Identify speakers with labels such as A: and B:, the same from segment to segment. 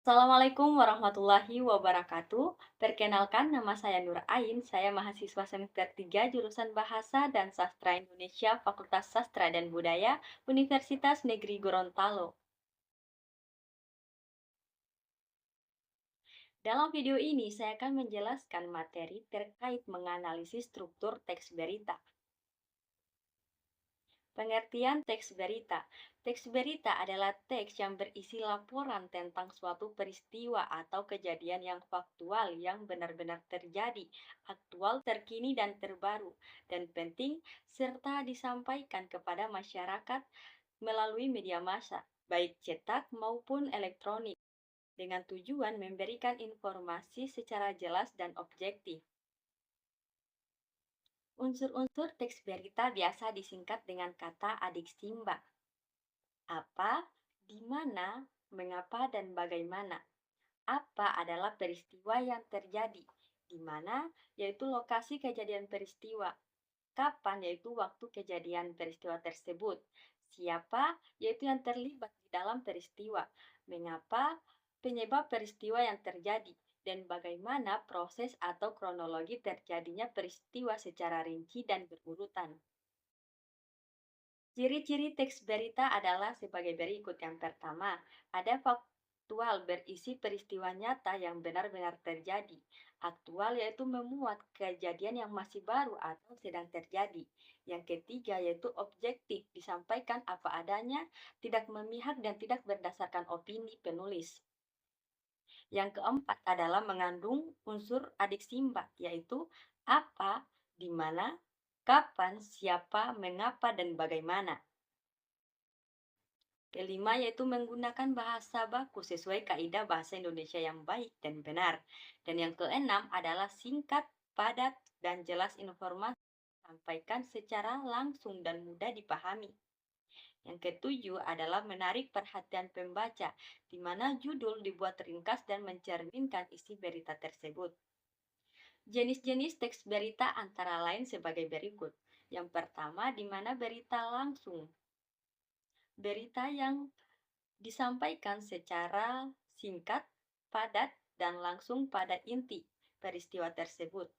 A: Assalamualaikum warahmatullahi wabarakatuh. Perkenalkan, nama saya Nur Ain. Saya mahasiswa semester 3 jurusan Bahasa dan Sastra Indonesia, Fakultas Sastra dan Budaya, Universitas Negeri Gorontalo. Dalam video ini, saya akan menjelaskan materi terkait menganalisis struktur teks berita. Pengertian teks berita. Teks berita adalah teks yang berisi laporan tentang suatu peristiwa atau kejadian yang faktual yang benar-benar terjadi, aktual, terkini, dan terbaru, dan penting, serta disampaikan kepada masyarakat melalui media massa, baik cetak maupun elektronik, dengan tujuan memberikan informasi secara jelas dan objektif. Unsur-unsur teks berita biasa disingkat dengan kata adik simba. Apa, di mana, mengapa, dan bagaimana. Apa adalah peristiwa yang terjadi, di mana yaitu lokasi kejadian peristiwa, kapan yaitu waktu kejadian peristiwa tersebut, siapa yaitu yang terlibat di dalam peristiwa, mengapa penyebab peristiwa yang terjadi, dan bagaimana proses atau kronologi terjadinya peristiwa secara rinci dan berurutan. Ciri-ciri teks berita adalah sebagai berikut. Yang pertama, ada faktual berisi peristiwa nyata yang benar-benar terjadi. Aktual yaitu memuat kejadian yang masih baru atau sedang terjadi. Yang ketiga yaitu objektif, disampaikan apa adanya, tidak memihak dan tidak berdasarkan opini penulis. Yang keempat adalah mengandung unsur adik simba, yaitu apa, di mana, kapan, siapa, mengapa, dan bagaimana. Kelima yaitu menggunakan bahasa baku sesuai kaidah bahasa Indonesia yang baik dan benar. Dan yang keenam adalah singkat, padat, dan jelas informasi disampaikan secara langsung dan mudah dipahami. Yang ketujuh adalah menarik perhatian pembaca, di mana judul dibuat ringkas dan mencerminkan isi berita tersebut. Jenis-jenis teks berita antara lain sebagai berikut. Yang pertama, di mana berita langsung. Berita yang disampaikan secara singkat, padat, dan langsung pada inti peristiwa tersebut.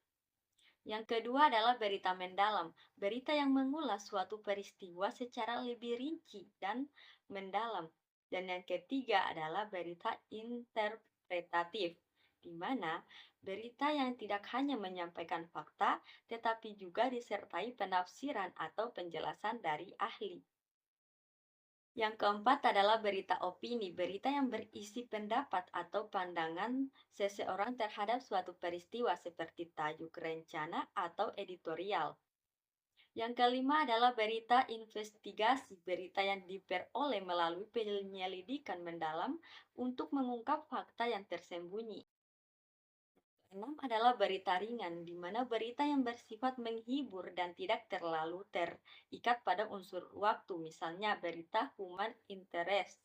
A: Yang kedua adalah berita mendalam, berita yang mengulas suatu peristiwa secara lebih rinci dan mendalam. Dan yang ketiga adalah berita interpretatif, di mana berita yang tidak hanya menyampaikan fakta, tetapi juga disertai penafsiran atau penjelasan dari ahli. Yang keempat adalah berita opini, berita yang berisi pendapat atau pandangan seseorang terhadap suatu peristiwa seperti tajuk rencana atau editorial. Yang kelima adalah berita investigasi, berita yang diperoleh melalui penyelidikan mendalam untuk mengungkap fakta yang tersembunyi. Enam adalah berita ringan, di mana berita yang bersifat menghibur dan tidak terlalu terikat pada unsur waktu, misalnya berita human interest.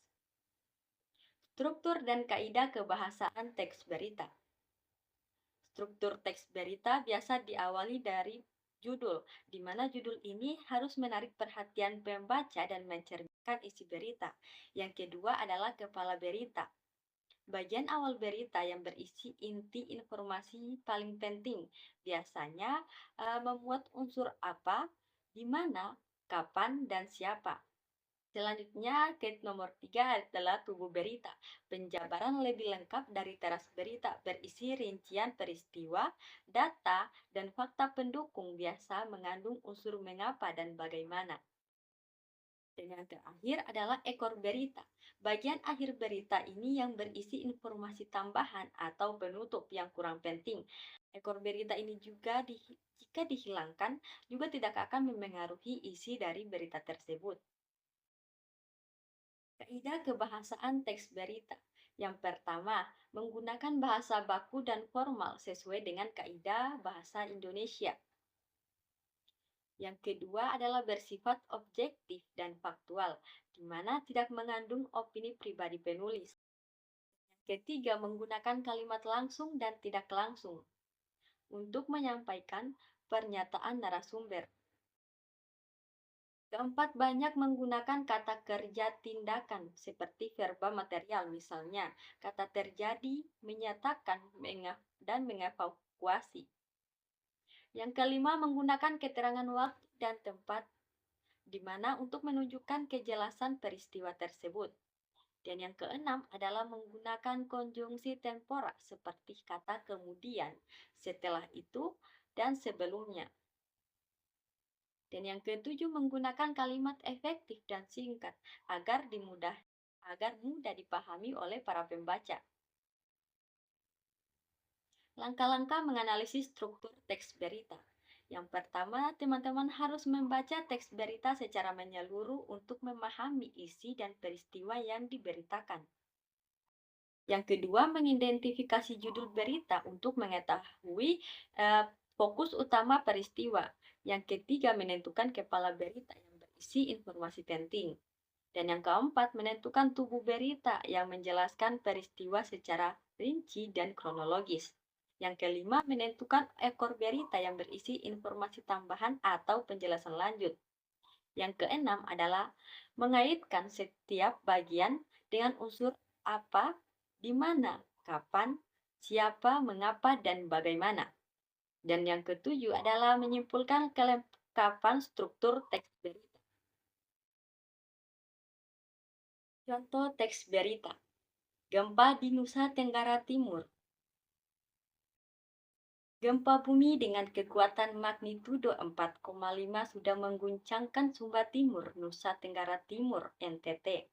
A: Struktur dan kaidah kebahasaan teks berita. Struktur teks berita biasa diawali dari judul, di mana judul ini harus menarik perhatian pembaca dan mencerminkan isi berita. Yang kedua adalah kepala berita. Bagian awal berita yang berisi inti informasi paling penting, biasanya memuat unsur apa, di mana, kapan, dan siapa. Selanjutnya, case nomor 3 adalah tubuh berita. Penjabaran lebih lengkap dari teras berita berisi rincian peristiwa, data, dan fakta pendukung biasa mengandung unsur mengapa dan bagaimana. Dan yang terakhir adalah ekor berita. Bagian akhir berita ini yang berisi informasi tambahan atau penutup yang kurang penting. Ekor berita ini juga jika dihilangkan juga tidak akan memengaruhi isi dari berita tersebut. Kaidah kebahasaan teks berita. Yang pertama, menggunakan bahasa baku dan formal sesuai dengan kaidah bahasa Indonesia. Yang kedua adalah bersifat objektif dan faktual, di mana tidak mengandung opini pribadi penulis. Yang ketiga, menggunakan kalimat langsung dan tidak langsung untuk menyampaikan pernyataan narasumber. Keempat, banyak menggunakan kata kerja tindakan seperti verba material, misalnya kata terjadi, menyatakan, dan mengevakuasi. Yang kelima, menggunakan keterangan waktu dan tempat di mana untuk menunjukkan kejelasan peristiwa tersebut. Dan yang keenam adalah menggunakan konjungsi tempora seperti kata kemudian, setelah itu, dan sebelumnya. Dan yang ketujuh, menggunakan kalimat efektif dan singkat agar mudah dipahami oleh para pembaca. Langkah-langkah menganalisis struktur teks berita. Yang pertama, teman-teman harus membaca teks berita secara menyeluruh untuk memahami isi dan peristiwa yang diberitakan. Yang kedua, mengidentifikasi judul berita untuk mengetahui fokus utama peristiwa. Yang ketiga, menentukan kepala berita yang berisi informasi penting. Dan yang keempat, menentukan tubuh berita yang menjelaskan peristiwa secara rinci dan kronologis. Yang kelima, menentukan ekor berita yang berisi informasi tambahan atau penjelasan lanjut. Yang keenam adalah mengaitkan setiap bagian dengan unsur apa, di mana, kapan, siapa, mengapa, dan bagaimana. Dan yang ketujuh adalah menyimpulkan kelengkapan struktur teks berita. Contoh teks berita. Gempa di Nusa Tenggara Timur. Gempa bumi dengan kekuatan magnitudo 4,5 sudah mengguncangkan Sumba Timur, Nusa Tenggara Timur, NTT.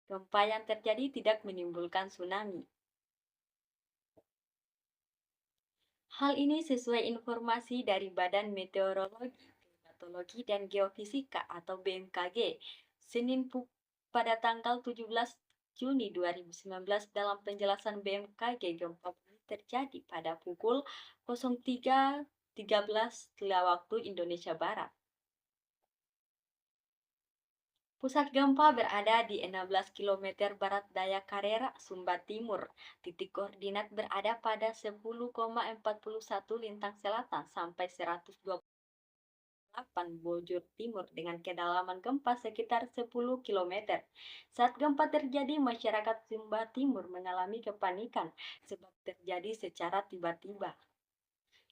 A: Gempa yang terjadi tidak menimbulkan tsunami. Hal ini sesuai informasi dari Badan Meteorologi, Klimatologi, dan Geofisika atau BMKG, Senin pada tanggal 17 Juni 2019 dalam penjelasan BMKG, gempa bumi terjadi pada pukul 03.13 waktu Indonesia Barat. Pusat gempa berada di 16 km barat daya Karera, Sumba Timur. Titik koordinat berada pada 10,41 lintang selatan sampai 128 bujur timur dengan kedalaman gempa sekitar 10 km. Saat gempa terjadi, masyarakat Sumba Timur mengalami kepanikan sebab terjadi secara tiba-tiba.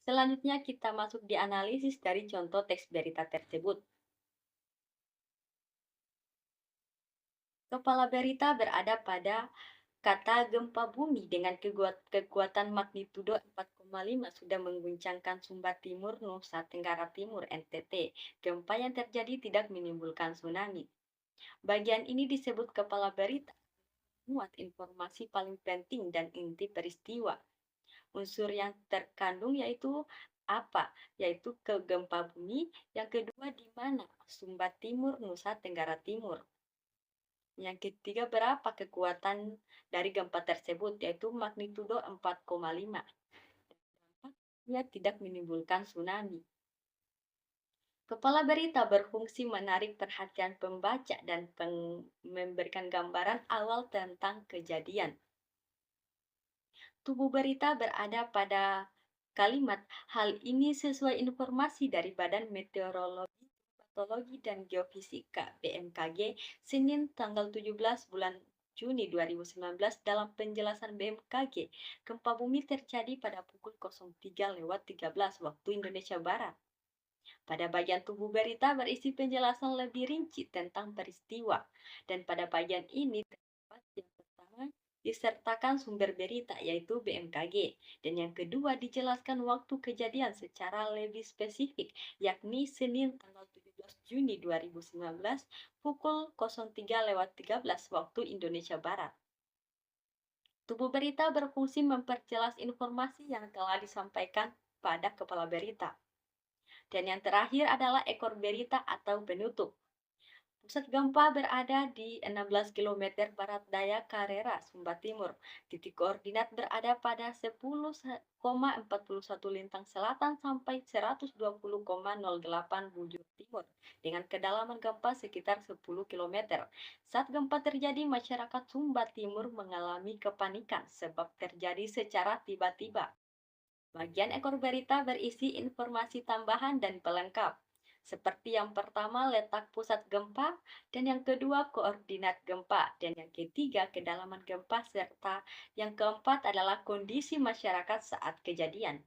A: Selanjutnya kita masuk di analisis dari contoh teks berita tersebut. Kepala berita berada pada kata gempa bumi dengan kekuatan magnitudo 4,5 sudah mengguncangkan Sumba Timur, Nusa Tenggara Timur, NTT. Gempa yang terjadi tidak menimbulkan tsunami. Bagian ini disebut kepala berita, muat informasi paling penting dan inti peristiwa. Unsur yang terkandung yaitu apa? Yaitu ke gempa bumi, yang kedua di mana? Sumba Timur, Nusa Tenggara Timur. Yang ketiga, berapa kekuatan dari gempa tersebut, yaitu magnitudo 4,5. Dampaknya tidak menimbulkan tsunami. Kepala berita berfungsi menarik perhatian pembaca dan memberikan gambaran awal tentang kejadian. Tubuh berita berada pada kalimat hal ini sesuai informasi dari Badan Meteorologi, Klimatologi, dan Geofisika (BMKG) Senin tanggal 17 bulan Juni 2019 dalam penjelasan BMKG, gempa bumi terjadi pada pukul 03.13 waktu Indonesia Barat. Pada bagian tubuh berita berisi penjelasan lebih rinci tentang peristiwa, dan pada bagian ini terdapat yang pertama disertakan sumber berita yaitu BMKG, dan yang kedua dijelaskan waktu kejadian secara lebih spesifik, yakni Senin tanggal 17 Juni 2019 pukul 03.13 waktu Indonesia Barat. Tubuh berita berfungsi memperjelas informasi yang telah disampaikan pada kepala berita. Dan yang terakhir adalah ekor berita atau penutup. Pusat gempa berada di 16 km barat daya Karera, Sumba Timur. Titik koordinat berada pada 10,41 lintang selatan sampai 120,08 bujur timur dengan kedalaman gempa sekitar 10 km. Saat gempa terjadi, masyarakat Sumba Timur mengalami kepanikan sebab terjadi secara tiba-tiba. Bagian ekor berita berisi informasi tambahan dan pelengkap. Seperti yang pertama letak pusat gempa, dan yang kedua koordinat gempa, dan yang ketiga kedalaman gempa, serta yang keempat adalah kondisi masyarakat saat kejadian.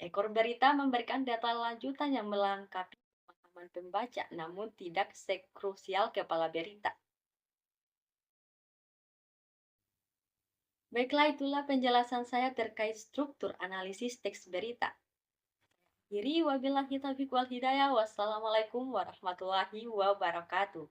A: Ekor berita memberikan data lanjutan yang melengkapi pemahaman pembaca, namun tidak sekrusial kepala berita. Baiklah, itulah penjelasan saya terkait struktur analisis teks berita. Wabillahi taufiq wal hidayah. Wassalamualaikum warahmatullahi wabarakatuh.